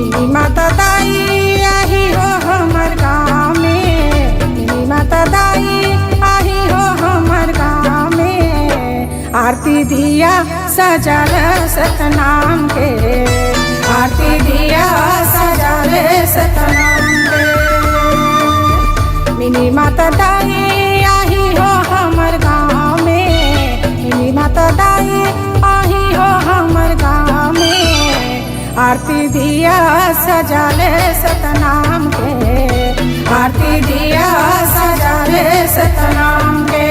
Mini माता दाई आही हो हमर गाँव में, मिनी माता दाई आही हो हमर गाँव में। आरती दिया सजल सतनाम के, आरती दिया सजल सतनाम के। मिनी माता दाई आही हो हमर गाँव में, मिनी माता दाई आही हो हमर गाँव में। आरती दिया सजल सतनाम के, आरती दिया सजल सतनाम के।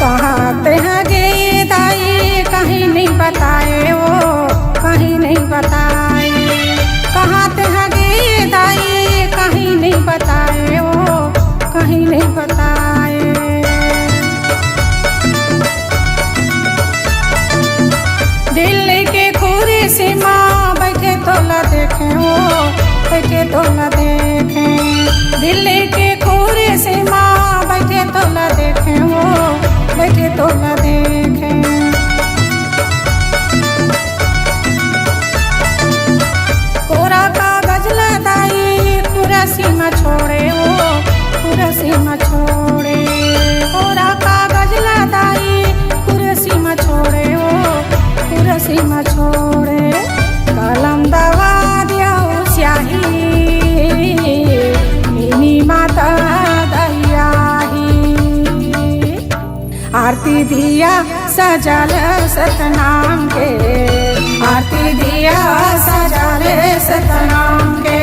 कहते हैं गे दाई कहीं नहीं बताए वो, कहीं नहीं बताए। कहते हैं गे दाई कहीं नहीं बताए वो, कहीं नहीं बताए। दिल्ली के खूरी से माँ बैठे तोला देखे वो, बैठे तोला देखे। दिल्ली के खूरी से माँ बैठे तोला देखे वो, बैठे तोला देखे। कोरा कागज लदाई कुरसी में छोड़े वो, कुरसी में छोड़े। कोरा कागज लदाई कुरसी में छोड़े वो, कुरसी में छोड़े। कलम दवा दिया स्याही मिनी माता दैया। आरती दिया सजल सतनाम के, आरती दिया सजल सतनाम के।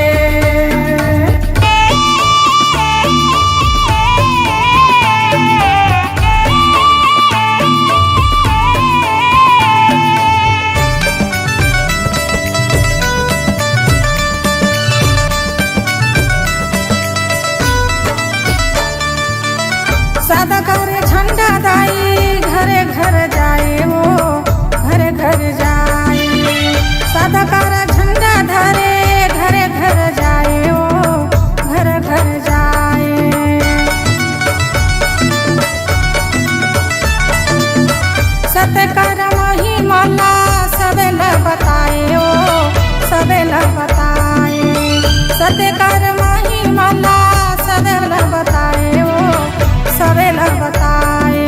सदा करे झंडा दाई घरे घर जाए वो, घरे घर जाए। सदा करे झंडा धरे घरे घर जाए वो, घरे घर जाए। सत्य कर महिमा सबे ल बताए वो, सबे ल बताए। सत्य कर महिमा सबे ल बताए वो, सबे ल बताए।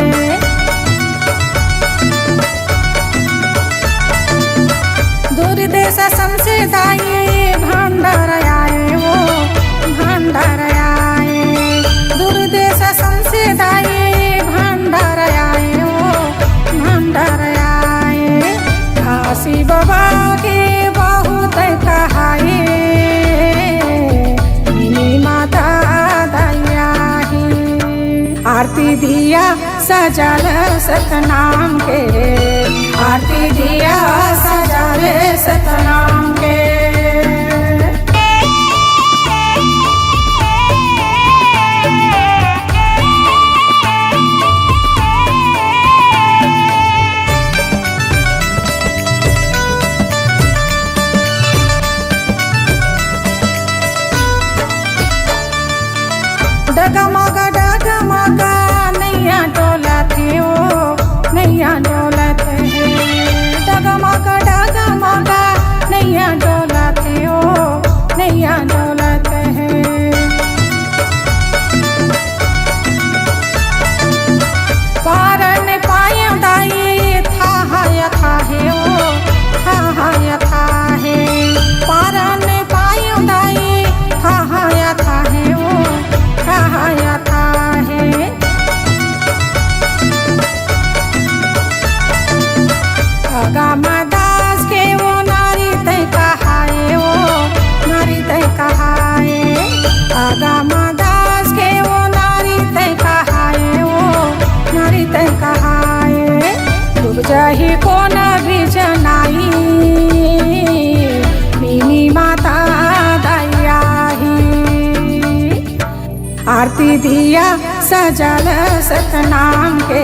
दूर देश समसे दाई भंडार आए वो, भंडार आए। दूर देश समसे दाई भंडार आए वो, भंडार आए। काशी बाबा के बहुत कहाए मिनी माता दैया। आरती दिया सजल सतनाम के, आरती दिया सजल सतनाम के। डगमगा डगमगा नैया डोलत हो, नैया डोलत है। डगमगा डगमगा नैया डोलत हो, नैया डोलत है। पारन पाय दाई था यथा है वो, था यथा है। पारन पाय दाई था यथा है वो, यथा है। अगमदास के वो नारी तय कहाए वो, नारी तय कहाए। अगमदास के वो नारी तय कहाए वो, नारी तय कहाए। डूब जाही को न भी जनाई मिनी माता दैया। आरती दिया सजल सतनाम के,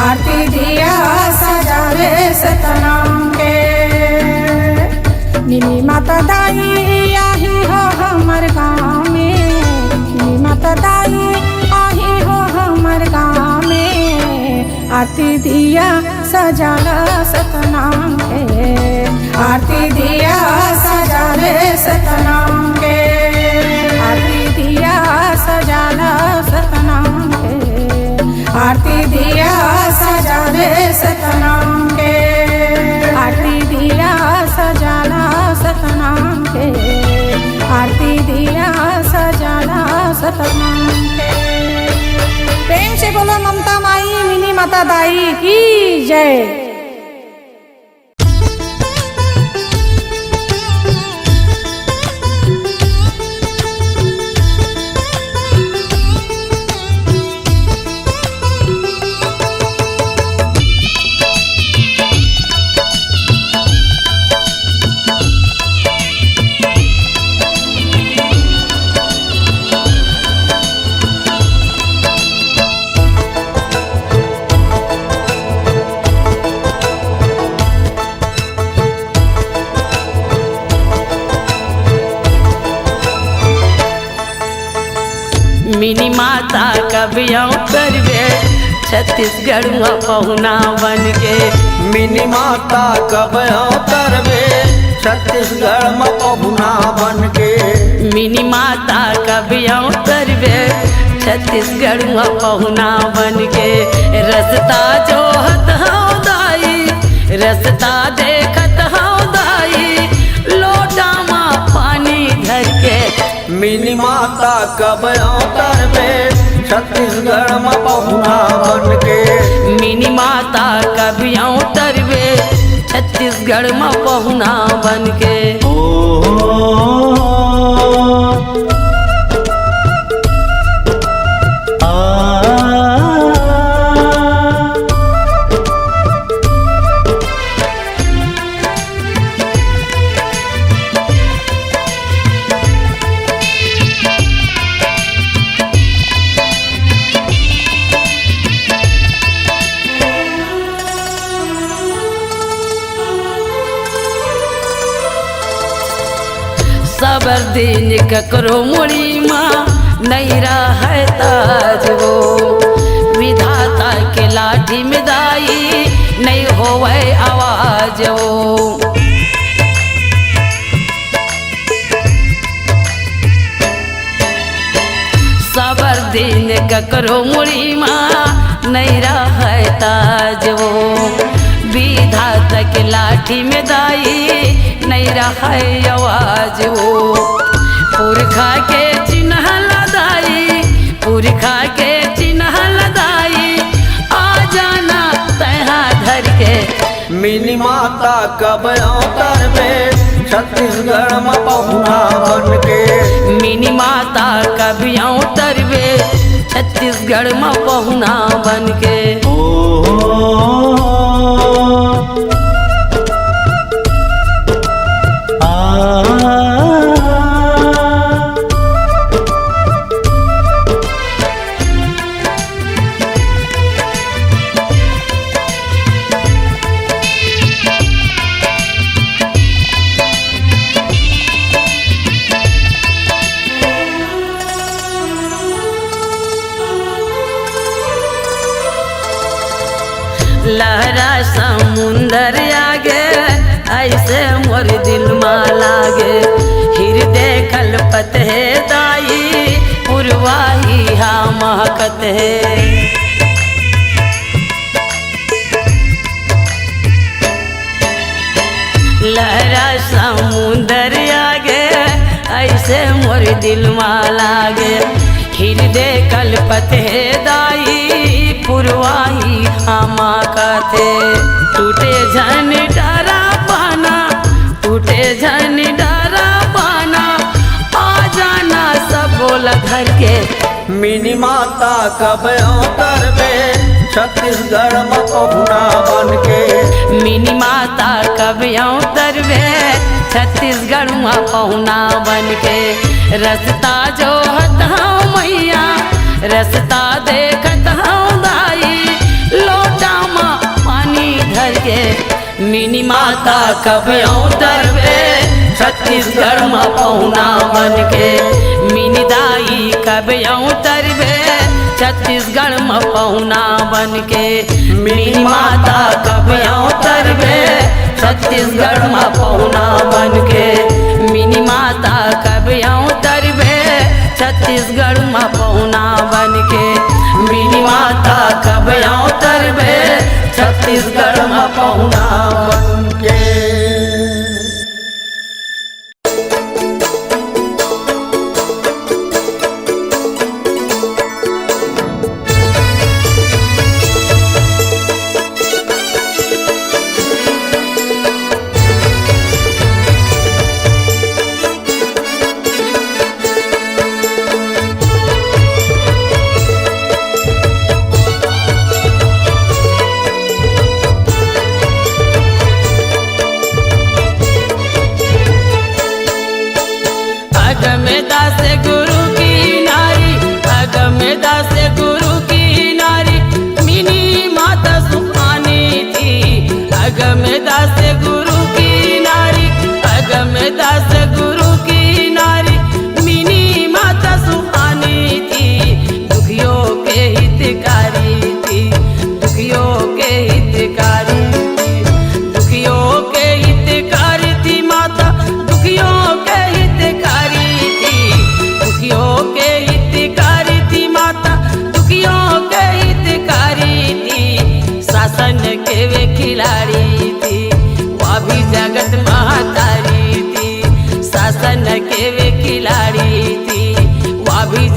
आरती दिया सजावे सतनाम के। मिनी माता दाई आही हो हमर गाँव में, मिनी माता दाई आही हो हमर गाँव में। आरती दिया सजाला सतनाम के, आरती दिया सजाले सतनाम के, आरती दिया सजाला सतनाम के, आरती दिया सजाले सतनाम के, आरती दिया सजाला सतनाम के, आरती दिया सजाला सतनाम के। प्रेम से बोलो ममता माई मिनी माता दाई की जय। मिनी माता कबियाँ करवे छत्तीसगढ़ में पहुना बन के। मिनी माता कबियाँ करवे छत्तीसगढ़ में पहुना बन के। मिनी माता कबियाँ करवे छत्तीसगढ़ में पहुना बन के। रस्ता जोहत हूँ दाई, रस्ता देखत हूँ दाई, लोटा में पानी धर के। मिनी माता कबियाँ करवे छत्तीसगढ़ में पहुना बन के। मिनी माता कबियाँ करवे छत्तीसगढ़ में पहुना बन के। सबर दिन ककरो मुड़ी माँ नहीं रहे ताज वो, विधाता के लाठी में दाई नहीं होवे आवाज वो। सबर दिन ककरो मुड़ी माँ नहीं रहे ताज वो, विधाता के लाठी में दाई नहीं रहे आवाज वो। पुरखा के चिन्ह लदाई, पुरखा के चिन्ह लदाई, आ जाना तहा धर के। मिनी माता कबियाँ करवे छत्तीसगढ़ में पहुना बन के। मिनी माता कबियाँ करवे छत्तीसगढ़ में पहुना बन के। लहरा समुंदर आगे ऐसे मोर दिल में लागे, हृदय कल्पत है दाई पुरवाही हा महकत है। लहरा समुंदर आगे ऐसे मोर दिल में लागे, हृदय कल्पत है दाई पुरवाही हमा कथे। टूटे झन डरा पाना, टूटे झन डरा पाना, आ जाना सब बोला घर के। मिनी माता कबियाँ करवे छत्तीसगढ़ में पहुना बन के। मिनी माता कबियाँ करवे छत्तीसगढ़ में पहुना बन के। रस्ता जो हूँ मैया, रस्ता देखत हूँ दाई, लोटा के मिनी माता कब अवतरबे छत्तीसगढ़ में पहुना बन के मिनी दाई कब अवतरबे छत्तीसगढ़ में पहुना बन के मिनी माता कब अवतरबे छत्तीसगढ़ में पहुना बन के मिनी माता कब अवतरबे छत्तीसगढ़ में पहुना बन के मिनी माता कब अवतरबे छत्तीसगढ़ में पहुना बन के।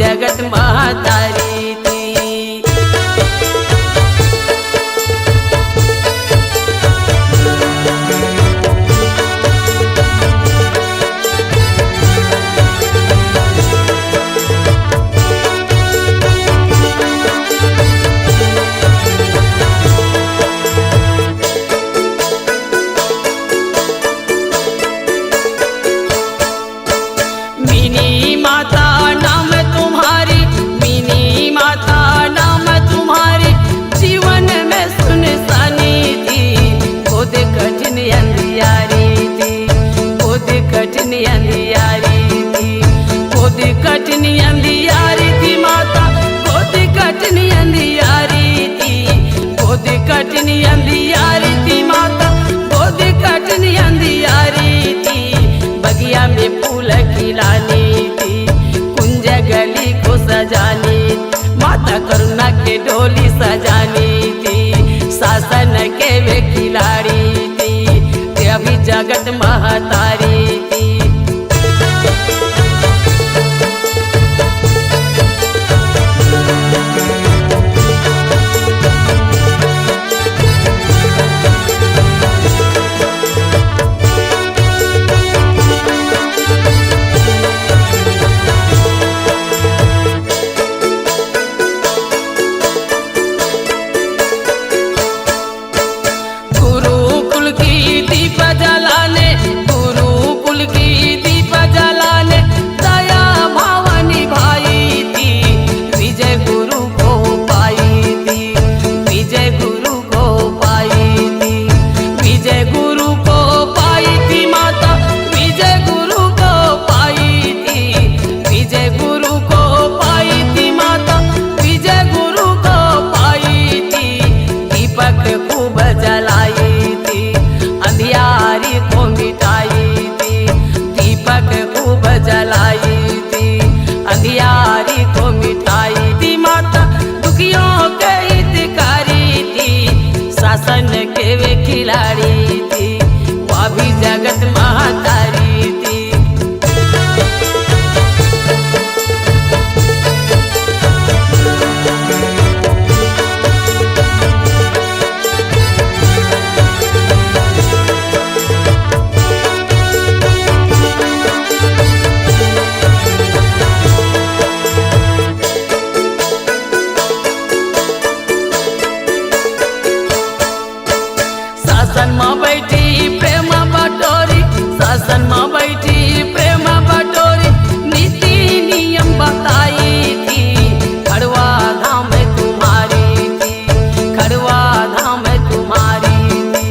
जगत महतारी थी। मिनी माता नाम तुम्हारी, मिनी माता नाम तुम्हारी, जीवन में सुनसानी थी, खुद कठिन अंधियारी थी, खुद कठिन अंधियारी थी, खुद कठिन अंधियारी थी माता, खुद कठिन अंधियारी थी, खुद कठिन अंधियारी थी माता, खुद कठिन अंधियारी थी, बगिया में फूल खिलानी थी, कुंज गली को सजानी, माता करुणा के डोली सजानी थी, शासन के वे खिलाड़ी थी, ते अभी जगत महतारी थी। के वे खिलाड़ी थी, वह भी जगत महतारी थी। शासन में बैठी प्रेम बटोरी, शासन में बैठी प्रेम बटोरी, नीति नियम बताई थी, खड़वा धाम तुम्हारी थी, खड़वा धाम तुम्हारी थी,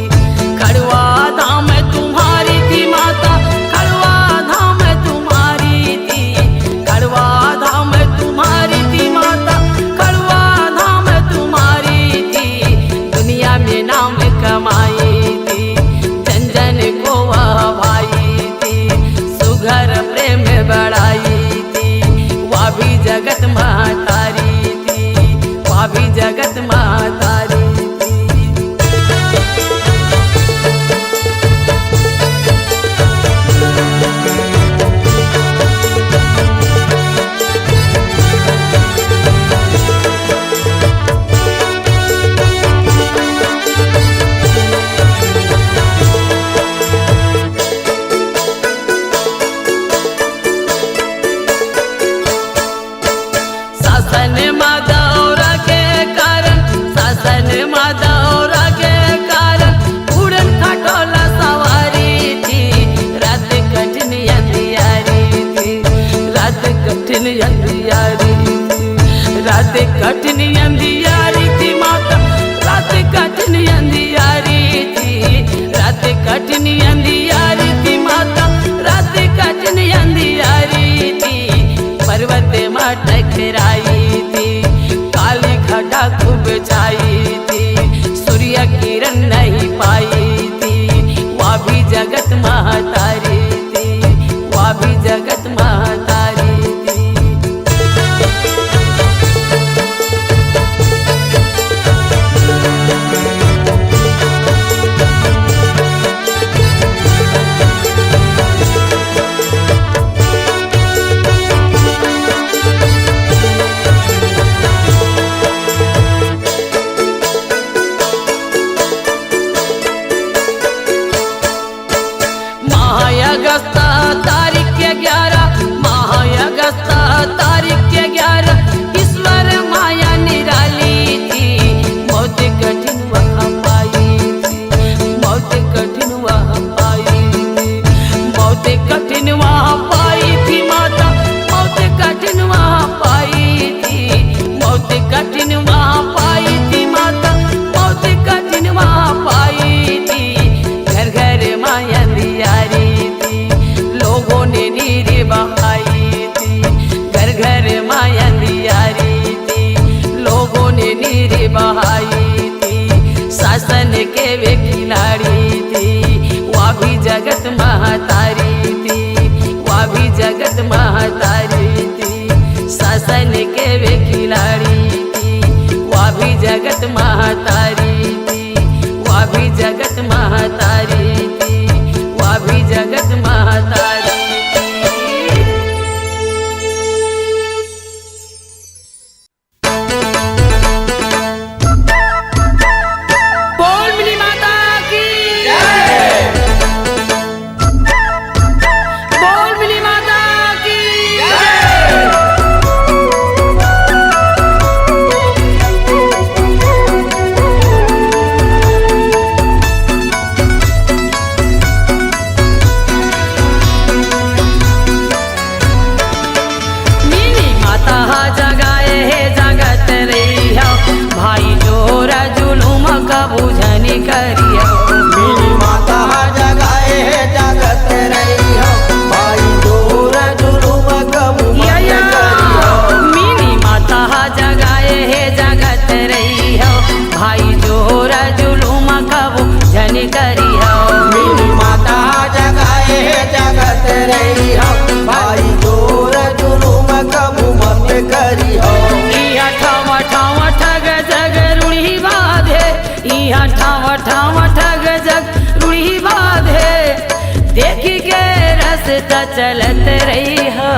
चलता चलत रही हो।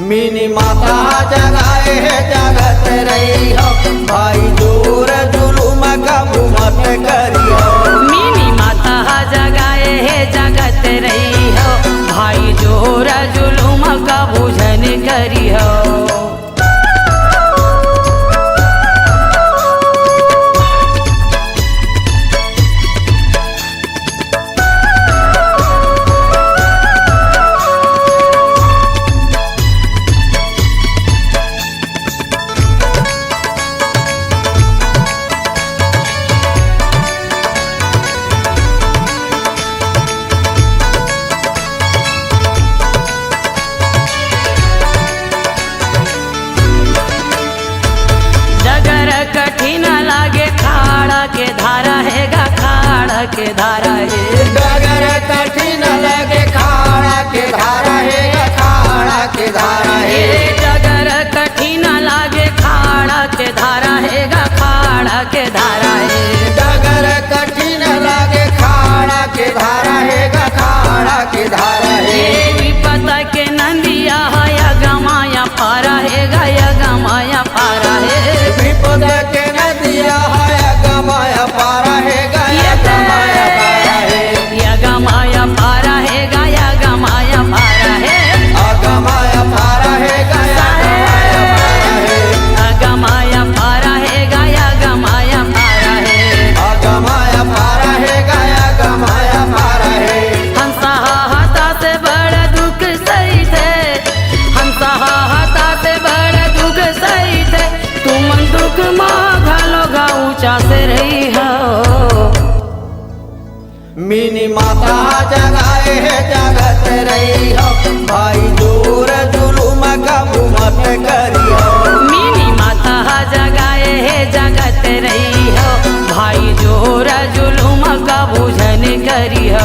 मिनी माता जगाए है जगत रही हो, भाई जोर जुलूम कबू मत करियो। मिनी माता जगाए है जगत रही हो, भाई जोर जुलूम का बुझन करी हो। कठिन लागे खाड़ा के धारा है गा, खाड़ा के धारा है। डगर कठिन लगे खाड़ा के धारा है गा, खाड़ा के धारा है। डगर कठिन लागे खाड़ा के धारा है गा, खाड़ा के धारा है। डगर कठिन लगे खाड़ा के धारा है गा, खाड़ा के धारा है। विपत के नंदिया है गमाया पारा है गा, गमाया पारा है। विपद के नदिया है गमाया पारा है गा, गमाया पारा है। गमाया पारा है गा, गमाया पारा है। गमाया पारा है गा, गमाया पारा है। गमाया पारा है गा, गमाया पारा है। गमाया पारा है गा, गमाया पारा है। हंसा हाथा से बड़ा दुख सही थे, हंसा हाथा से बड़ा दुख सही थे। तुम दुख माँ घालो गा ऊंचा से रही हो। मिनी माता जगाए है जगत रही हो, भाई जोर जुलूम कबू मत करियो। मिनी माता जगाए है जगत रही हो, भाई जोर जुलूम का बुझन करी हो।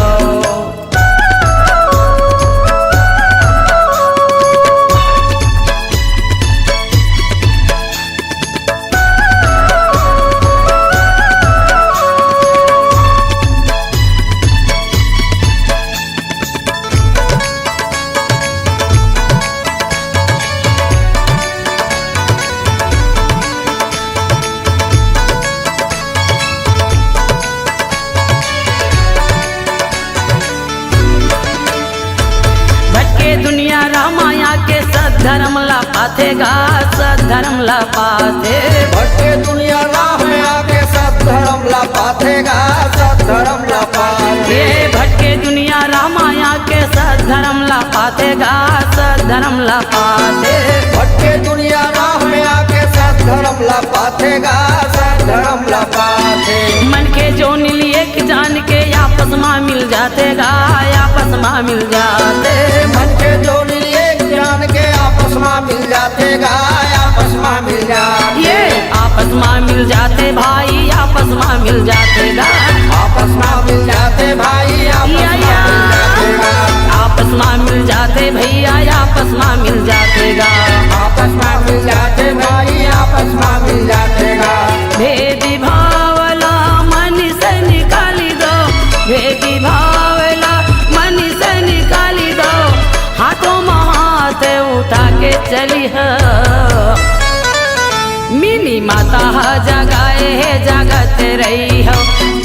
दुनिया रामाया के सद्धर्म ला पाथेगा, सद्धर्म ला पाथे। भटके दुनिया रामाया के सद्धर्म ला पाथेगा, सद्धर्म ला पाथे। भटके दुनिया रामाया के सद्धर्म ला पाथेगा, सद्धर्म ला पाथे। भटके दुनिया रामाया के सद्धर्म ला पाथेगा, सद्धर्म ला पाथे। मन के जो लिए जान के आपस में मिल जातेगा, आपस में मिल जाते। मन के जो जान के आपस में मिल जातेगा, आपस में मिल जाते। ये आपस में मिल जाते भाई, आपस में मिल जातेगा। आपस में मिल जाते भाई, आपस में मिल जातेगा। आपस में मिल जाते भैया, आपस में मिल जातेगा। आपस में मिल जाते भाई, आपस में मिल जातेगा। भेदी भावला मन से निकाली दो, भेदी भावला मन से निकाली दो। हाथों में हाथ उठा के चली है। मिनी माता जगाए है जगत रही हो,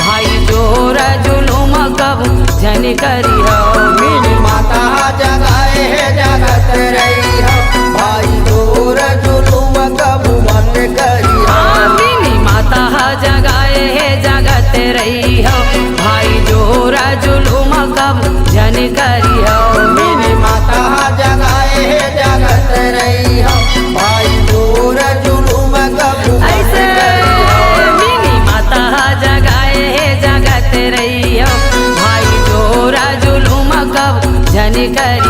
भाई जोर जुलूम कब जन करी हो। मिनी माता जगाए है जगत रही हो, भाई जोर जुलूम कब मत करी हो। मिनी माता जगाए है जगत रही हो, भाई जोर जुलूम कब जन करी हो। मिनी माता जगाए है जगत रही हो, भाई जोर जुलूम कब ऐसे मिनी माता जगाए है जगत रही हो, भाई जोर जुलूम कब जन करी